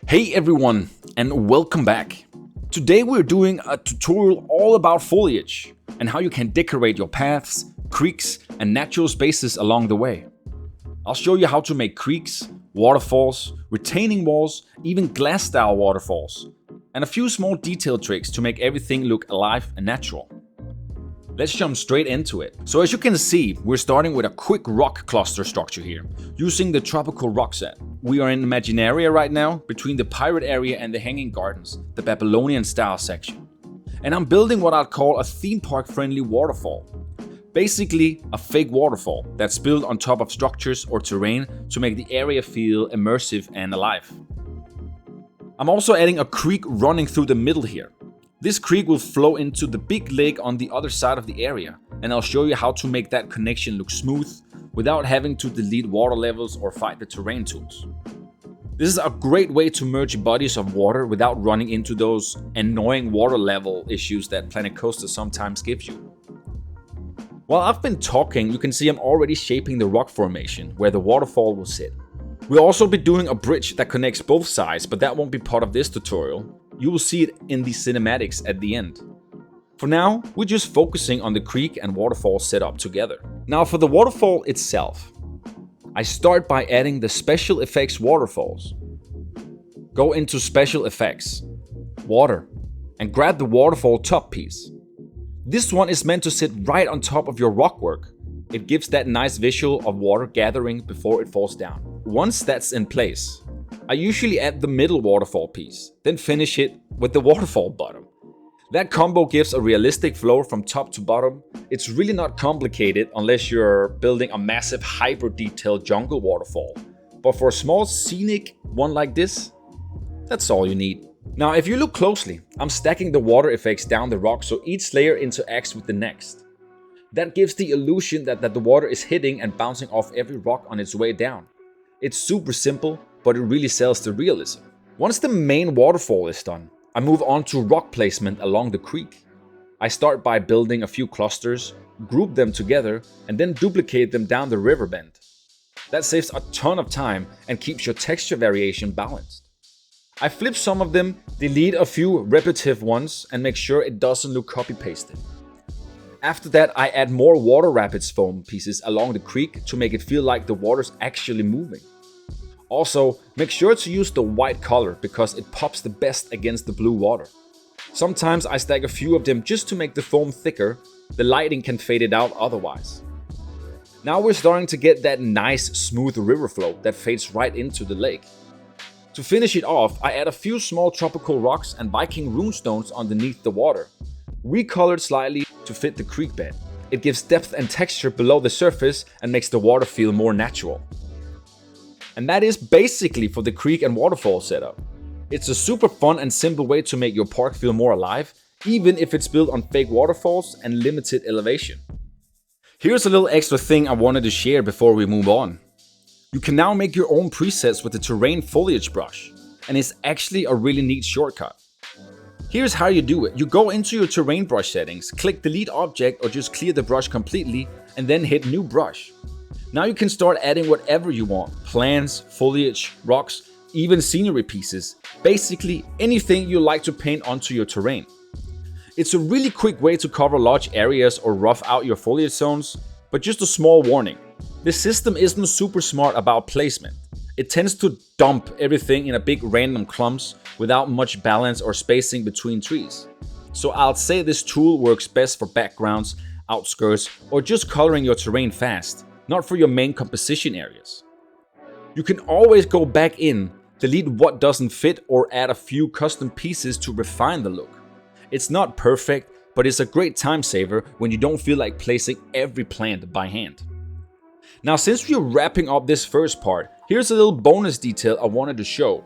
Hey everyone, and welcome back. Today we're doing a tutorial all about foliage and how you can decorate your paths, creeks, and natural spaces along the way. I'll show you how to make creeks, waterfalls, retaining walls, even glass style waterfalls, and a few small detail tricks to make everything look alive and natural. Let's jump straight into it. So as you can see, we're starting with a quick rock cluster structure here, using the tropical rock set. We are in Imaginaria right now, between the pirate area and the hanging gardens, the Babylonian style section. And I'm building what I'd call a theme park friendly waterfall. Basically, a fake waterfall that's built on top of structures or terrain to make the area feel immersive and alive. I'm also adding a creek running through the middle here. This creek will flow into the big lake on the other side of the area, and I'll show you how to make that connection look smooth without having to delete water levels or fight the terrain tools. This is a great way to merge bodies of water without running into those annoying water level issues that Planet Coaster sometimes gives you. While I've been talking, you can see I'm already shaping the rock formation where the waterfall will sit. We'll also be doing a bridge that connects both sides, but that won't be part of this tutorial. You will see it in the cinematics at the end. For now, we're just focusing on the creek and waterfall set up together. Now for the waterfall itself, I start by adding the special effects waterfalls. Go into special effects, water, and grab the waterfall top piece. This one is meant to sit right on top of your rock work. It gives that nice visual of water gathering before it falls down. Once that's in place, I usually add the middle waterfall piece, then finish it with the waterfall bottom. That combo gives a realistic flow from top to bottom. It's really not complicated unless you're building a massive hyper detailed jungle waterfall. But for a small scenic one like this, that's all you need. Now if you look closely, I'm stacking the water effects down the rock so each layer interacts with the next. That gives the illusion that the water is hitting and bouncing off every rock on its way down. It's super simple, but it really sells the realism. Once the main waterfall is done, I move on to rock placement along the creek. I start by building a few clusters, group them together, and then duplicate them down the river bend. That saves a ton of time and keeps your texture variation balanced. I flip some of them, delete a few repetitive ones, and make sure it doesn't look copy-pasted. After that, I add more water rapids foam pieces along the creek to make it feel like the water's actually moving. Also, make sure to use the white color because it pops the best against the blue water. Sometimes I stack a few of them just to make the foam thicker. The lighting can fade it out otherwise. Now we're starting to get that nice smooth river flow that fades right into the lake. To finish it off, I add a few small tropical rocks and Viking runestones underneath the water, recolored slightly to fit the creek bed. It gives depth and texture below the surface and makes the water feel more natural. And that is basically for the creek and waterfall setup. It's a super fun and simple way to make your park feel more alive, even if it's built on fake waterfalls and limited elevation. Here's a little extra thing I wanted to share before we move on. You can now make your own presets with the terrain foliage brush, and it's actually a really neat shortcut. Here's how you do it. You go into your terrain brush settings, click delete object or just clear the brush completely, and then hit new brush. Now you can start adding whatever you want, plants, foliage, rocks, even scenery pieces, basically anything you like to paint onto your terrain. It's a really quick way to cover large areas or rough out your foliage zones, but just a small warning. This system isn't super smart about placement. It tends to dump everything in a big random clumps without much balance or spacing between trees. So I'll say this tool works best for backgrounds, outskirts, or just coloring your terrain fast, not for your main composition areas. You can always go back in, delete what doesn't fit or add a few custom pieces to refine the look. It's not perfect, but it's a great time saver when you don't feel like placing every plant by hand. Now since we're wrapping up this first part, here's a little bonus detail I wanted to show.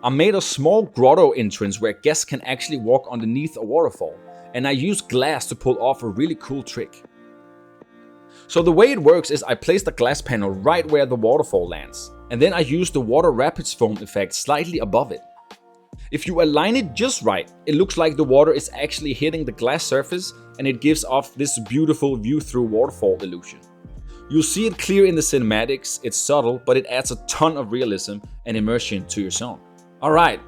I made a small grotto entrance where guests can actually walk underneath a waterfall, and I used glass to pull off a really cool trick. So the way it works is I place the glass panel right where the waterfall lands, and then I use the water rapids foam effect slightly above it. If you align it just right, it looks like the water is actually hitting the glass surface and it gives off this beautiful view through waterfall illusion. You'll see it clear in the cinematics, it's subtle, but it adds a ton of realism and immersion to your zone. Alright,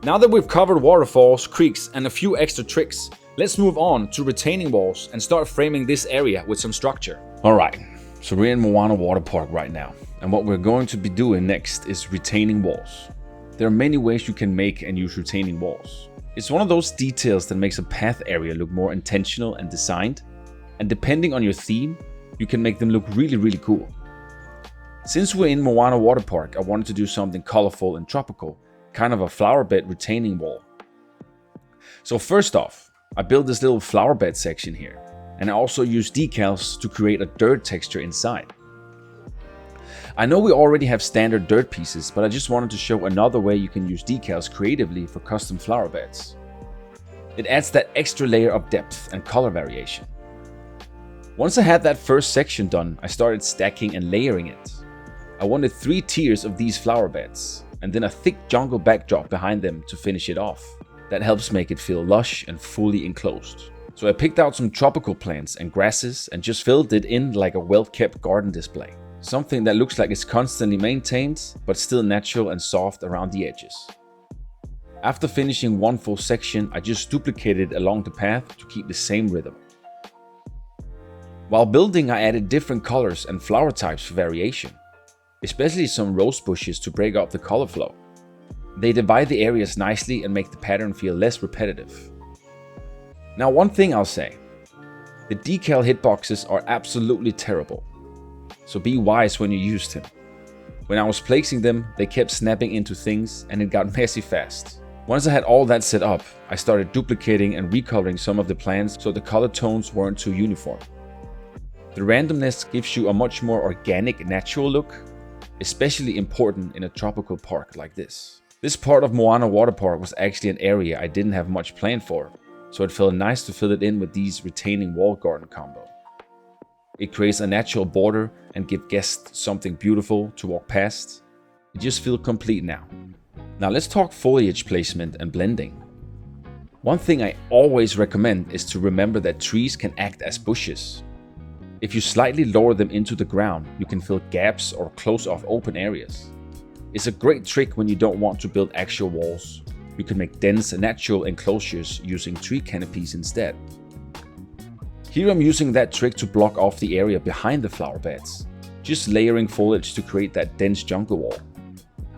now that we've covered waterfalls, creeks, and a few extra tricks, let's move on to retaining walls and start framing this area with some structure. Alright, so we're in Moana Waterpark right now, and what we're going to be doing next is retaining walls. There are many ways you can make and use retaining walls. It's one of those details that makes a path area look more intentional and designed, and depending on your theme, you can make them look really cool. Since we're in Moana Waterpark, I wanted to do something colorful and tropical, kind of a flower bed retaining wall. So first off, I built this little flower bed section here, and I also used decals to create a dirt texture inside. I know we already have standard dirt pieces, but I just wanted to show another way you can use decals creatively for custom flower beds. It adds that extra layer of depth and color variation. Once I had that first section done, I started stacking and layering it. I wanted 3 tiers of these flower beds, and then a thick jungle backdrop behind them to finish it off. That helps make it feel lush and fully enclosed. So I picked out some tropical plants and grasses and just filled it in like a well-kept garden display. Something that looks like it's constantly maintained, but still natural and soft around the edges. After finishing one full section, I just duplicated along the path to keep the same rhythm. While building, I added different colors and flower types for variation, especially some rose bushes to break up the color flow. They divide the areas nicely and make the pattern feel less repetitive. Now, one thing I'll say, the decal hitboxes are absolutely terrible, so be wise when you use them. When I was placing them, they kept snapping into things and it got messy fast. Once I had all that set up, I started duplicating and recoloring some of the plants so the color tones weren't too uniform. The randomness gives you a much more organic, natural look, especially important in a tropical park like this. This part of Moana Waterpark was actually an area I didn't have much planned for, so it felt nice to fill it in with these retaining wall garden combo. It creates a natural border and gives guests something beautiful to walk past. It just feels complete now. Now let's talk foliage placement and blending. One thing I always recommend is to remember that trees can act as bushes. If you slightly lower them into the ground, you can fill gaps or close off open areas. It's a great trick when you don't want to build actual walls. You can make dense and natural enclosures using tree canopies instead. Here I'm using that trick to block off the area behind the flower beds, just layering foliage to create that dense jungle wall.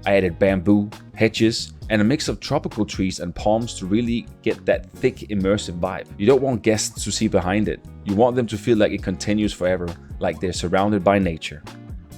I added bamboo, hedges, and a mix of tropical trees and palms to really get that thick, immersive vibe. You don't want guests to see behind it. You want them to feel like it continues forever, like they're surrounded by nature.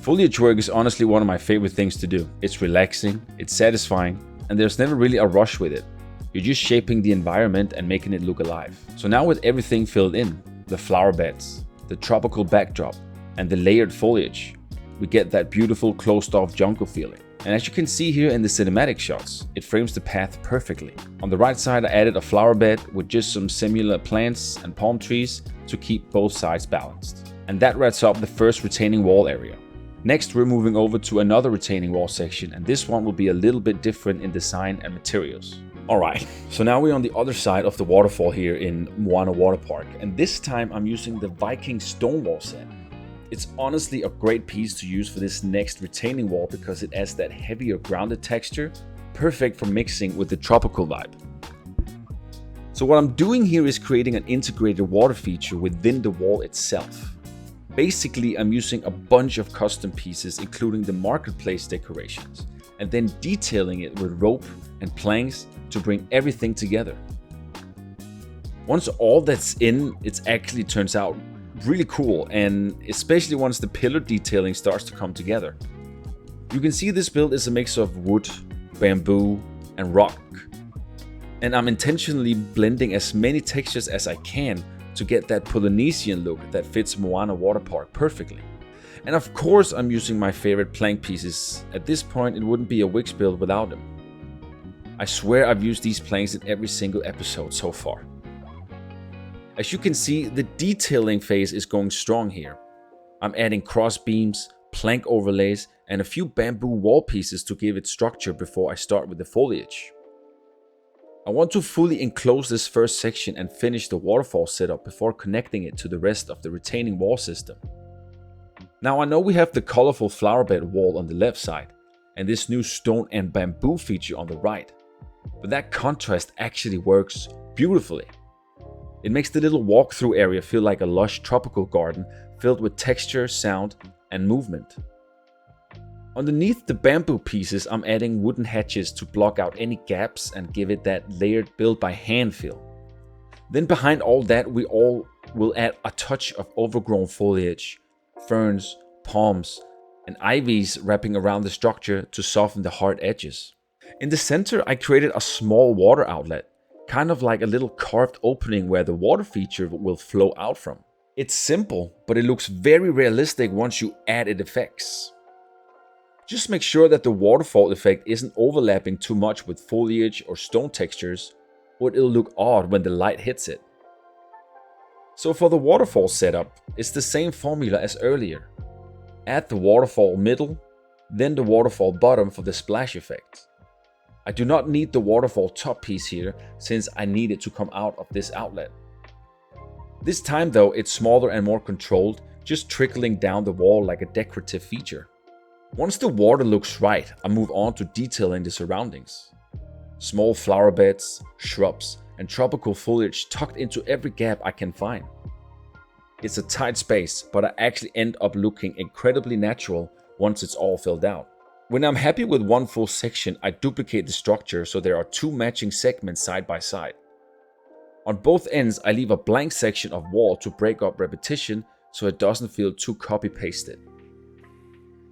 Foliage work is honestly one of my favorite things to do. It's relaxing, it's satisfying, and there's never really a rush with it. You're just shaping the environment and making it look alive. So now with everything filled in, the flower beds, the tropical backdrop, and the layered foliage, we get that beautiful closed-off jungle feeling. And as you can see here in the cinematic shots, it frames the path perfectly. On the right side, I added a flower bed with just some similar plants and palm trees to keep both sides balanced. And that wraps up the first retaining wall area. Next, we're moving over to another retaining wall section, and this one will be a little bit different in design and materials. Alright, so now we're on the other side of the waterfall here in Moana Waterpark, and this time I'm using the Viking stone wall set. It's honestly a great piece to use for this next retaining wall because it adds that heavier grounded texture, perfect for mixing with the tropical vibe. So what I'm doing here is creating an integrated water feature within the wall itself. Basically, I'm using a bunch of custom pieces including the marketplace decorations and then detailing it with rope and planks to bring everything together. Once all that's in, it actually turns out really cool, and especially once the pillar detailing starts to come together. You can see this build is a mix of wood, bamboo, and rock. And I'm intentionally blending as many textures as I can to get that Polynesian look that fits Moana Waterpark perfectly. And of course I'm using my favorite plank pieces. At this point it wouldn't be a Wikz build without them. I swear I've used these planks in every single episode so far. As you can see, the detailing phase is going strong here. I'm adding cross beams, plank overlays, and a few bamboo wall pieces to give it structure before I start with the foliage. I want to fully enclose this first section and finish the waterfall setup before connecting it to the rest of the retaining wall system. Now I know we have the colorful flower bed wall on the left side, and this new stone and bamboo feature on the right. But that contrast actually works beautifully. It makes the little walkthrough area feel like a lush tropical garden filled with texture, sound, and movement. Underneath the bamboo pieces, I'm adding wooden hatches to block out any gaps and give it that layered build by hand feel. Then behind all that, we all will add a touch of overgrown foliage, ferns, palms, and ivies wrapping around the structure to soften the hard edges. In the center, I created a small water outlet, kind of like a little carved opening where the water feature will flow out from. It's simple, but it looks very realistic once you added effects. Just make sure that the waterfall effect isn't overlapping too much with foliage or stone textures, or it'll look odd when the light hits it. So for the waterfall setup, it's the same formula as earlier. Add the waterfall middle, then the waterfall bottom for the splash effect. I do not need the waterfall top piece here since I need it to come out of this outlet. This time though, it's smaller and more controlled, just trickling down the wall like a decorative feature. Once the water looks right, I move on to detailing the surroundings. Small flower beds, shrubs, and tropical foliage tucked into every gap I can find. It's a tight space, but I actually end up looking incredibly natural once it's all filled out. When I'm happy with one full section, I duplicate the structure so there are two matching segments side by side. On both ends, I leave a blank section of wall to break up repetition so it doesn't feel too copy-pasted.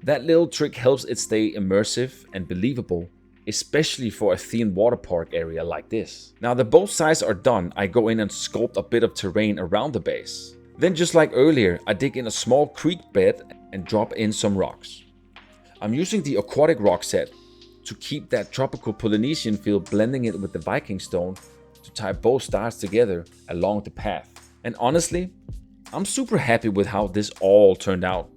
That little trick helps it stay immersive and believable, especially for a themed water park area like this. Now that both sides are done, I go in and sculpt a bit of terrain around the base. Then just like earlier, I dig in a small creek bed and drop in some rocks. I'm using the aquatic rock set to keep that tropical Polynesian feel, blending it with the Viking stone to tie both styles together along the path. And honestly, I'm super happy with how this all turned out.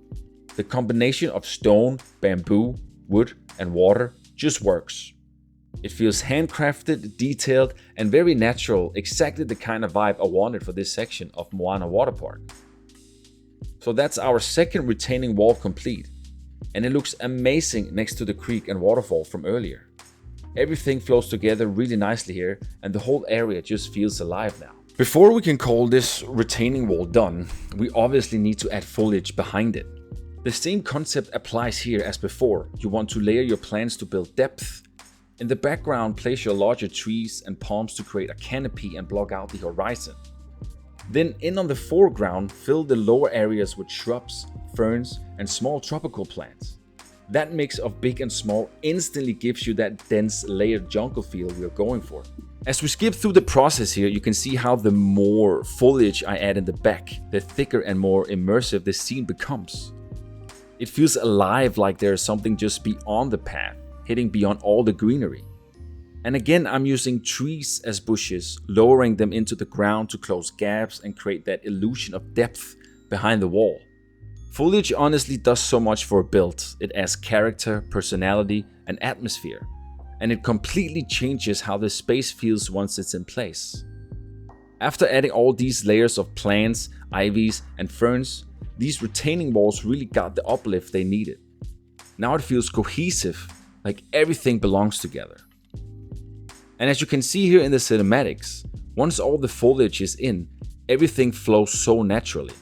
The combination of stone, bamboo, wood, and water just works. It feels handcrafted, detailed, and very natural, exactly the kind of vibe I wanted for this section of Moana Waterpark. So that's our second retaining wall complete, and it looks amazing next to the creek and waterfall from earlier. Everything flows together really nicely here, and the whole area just feels alive now. Before we can call this retaining wall done, we obviously need to add foliage behind it. The same concept applies here as before. You want to layer your plants to build depth. In the background, place your larger trees and palms to create a canopy and block out the horizon. Then in on the foreground, fill the lower areas with shrubs, ferns, and small tropical plants. That mix of big and small instantly gives you that dense, layered jungle feel we are going for. As we skip through the process here, you can see how the more foliage I add in the back, the thicker and more immersive the scene becomes. It feels alive, like there is something just beyond the path, hitting beyond all the greenery. And again, I'm using trees as bushes, lowering them into the ground to close gaps and create that illusion of depth behind the wall. Foliage honestly does so much for a build. It adds character, personality, and atmosphere. And it completely changes how the space feels once it's in place. After adding all these layers of plants, ivies, and ferns, these retaining walls really got the uplift they needed. Now it feels cohesive, like everything belongs together. And as you can see here in the cinematics, once all the foliage is in, everything flows so naturally.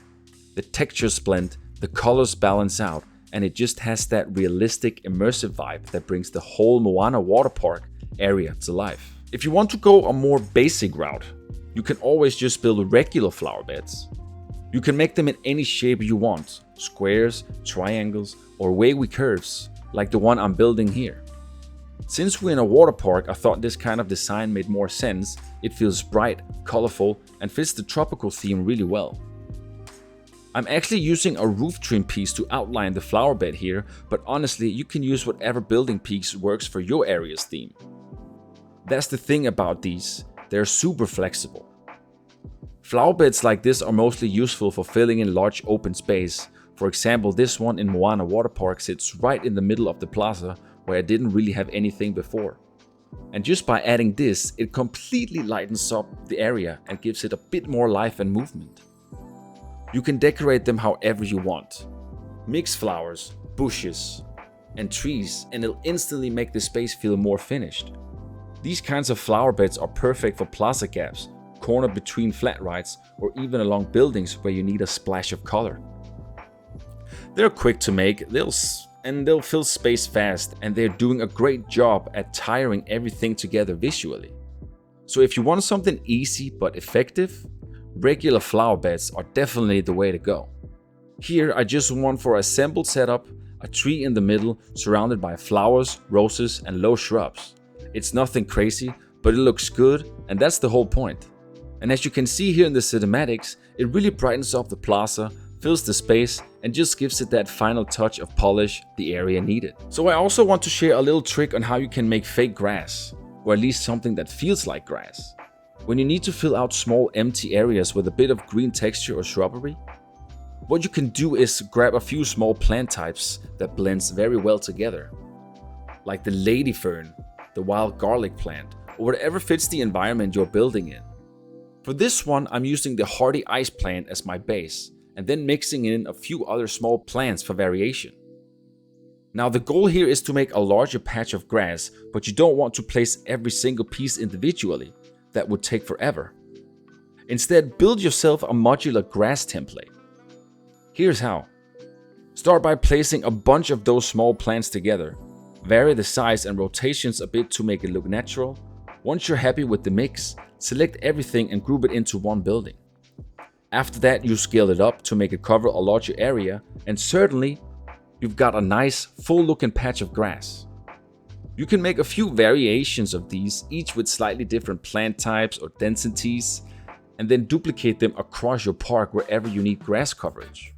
The textures blend, the colors balance out, and it just has that realistic, immersive vibe that brings the whole Moana Waterpark area to life. If you want to go a more basic route, you can always just build regular flower beds. You can make them in any shape you want, squares, triangles, or wavy curves, like the one I'm building here. Since we're in a water park, I thought this kind of design made more sense. It feels bright, colorful, and fits the tropical theme really well. I'm actually using a roof trim piece to outline the flower bed here, but honestly, you can use whatever building piece works for your area's theme. That's the thing about these, they're super flexible. Flower beds like this are mostly useful for filling in large open space. For example, this one in Moana Waterpark sits right in the middle of the plaza where I didn't really have anything before. And just by adding this, it completely lightens up the area and gives it a bit more life and movement. You can decorate them however you want. Mix flowers, bushes, and trees, and it'll instantly make the space feel more finished. These kinds of flower beds are perfect for plaza gaps, cornered between flat rides, or even along buildings where you need a splash of color. They're quick to make, they'll fill space fast, and they're doing a great job at tying everything together visually. So if you want something easy but effective, regular flower beds are definitely the way to go. Here I just want for a simple setup, a tree in the middle surrounded by flowers, roses and low shrubs. It's nothing crazy, but it looks good, and that's the whole point. And as you can see here in the cinematics, it really brightens up the plaza, fills the space, and just gives it that final touch of polish the area needed. So I also want to share a little trick on how you can make fake grass, or at least something that feels like grass. When you need to fill out small empty areas with a bit of green texture or shrubbery, what you can do is grab a few small plant types that blends very well together, like the lady fern, the wild garlic plant, or whatever fits the environment you're building in. For this one, I'm using the hardy ice plant as my base, and then mixing in a few other small plants for variation. Now the goal here is to make a larger patch of grass, but you don't want to place every single piece individually. That would take forever. Instead, build yourself a modular grass template. Here's how. Start by placing a bunch of those small plants together. Vary the size and rotations a bit to make it look natural. Once you're happy with the mix, select everything and group it into one building. After that, you scale it up to make it cover a larger area, and certainly you've got a nice full looking patch of grass. You can make a few variations of these, each with slightly different plant types or densities, and then duplicate them across your park wherever you need grass coverage.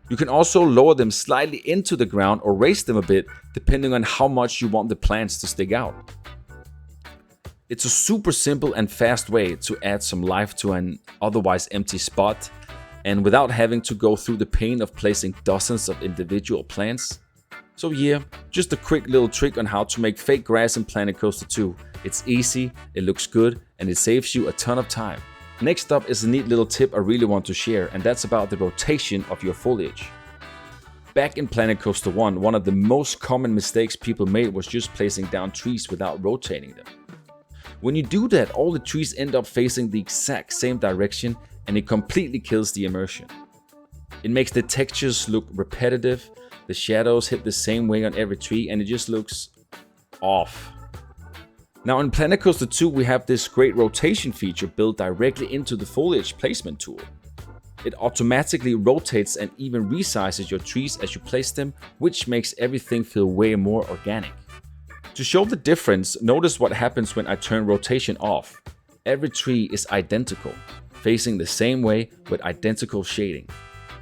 You can also lower them slightly into the ground or raise them a bit depending on how much you want the plants to stick out. It's a super simple and fast way to add some life to an otherwise empty spot, and without having to go through the pain of placing dozens of individual plants. So yeah, just a quick little trick on how to make fake grass in Planet Coaster 2. It's easy, it looks good, and it saves you a ton of time. Next up is a neat little tip I really want to share, and that's about the rotation of your foliage. Back in Planet Coaster 1, one of the most common mistakes people made was just placing down trees without rotating them. When you do that, all the trees end up facing the exact same direction, and it completely kills the immersion. It makes the textures look repetitive, the shadows hit the same way on every tree, and it just looks off. Now in Planet Coaster 2 we have this great rotation feature built directly into the foliage placement tool. It automatically rotates and even resizes your trees as you place them, which makes everything feel way more organic. To show the difference, notice what happens when I turn rotation off. Every tree is identical, facing the same way with identical shading.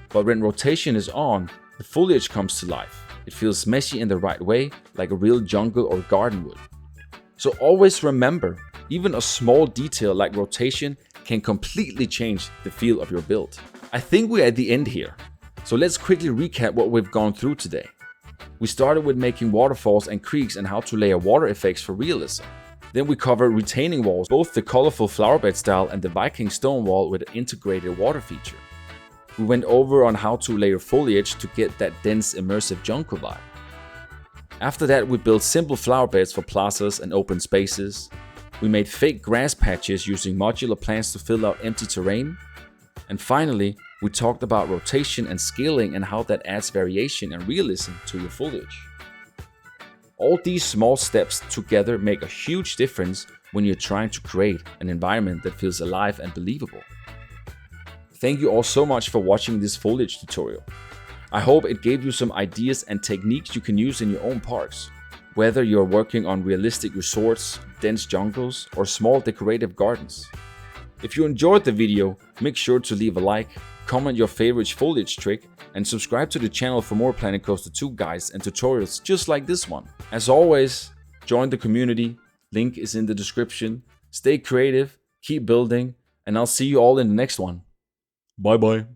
But when rotation is on, the foliage comes to life. It feels meshy in the right way, like a real jungle or garden would. So always remember, even a small detail like rotation can completely change the feel of your build. I think we're at the end here. So let's quickly recap what we've gone through today. We started with making waterfalls and creeks and how to layer water effects for realism. Then we covered retaining walls, both the colorful flowerbed style and the Viking stone wall with an integrated water feature. We went over on how to layer foliage to get that dense immersive jungle vibe. After that, we built simple flower beds for plazas and open spaces. We made fake grass patches using modular plants to fill out empty terrain. And finally, we talked about rotation and scaling and how that adds variation and realism to your foliage. All these small steps together make a huge difference when you're trying to create an environment that feels alive and believable. Thank you all so much for watching this foliage tutorial. I hope it gave you some ideas and techniques you can use in your own parks. Whether you're working on realistic resorts, dense jungles, or small decorative gardens. If you enjoyed the video, make sure to leave a like, comment your favorite foliage trick, and subscribe to the channel for more Planet Coaster 2 guides and tutorials just like this one. As always, join the community, link is in the description. Stay creative, keep building, and I'll see you all in the next one. Bye bye.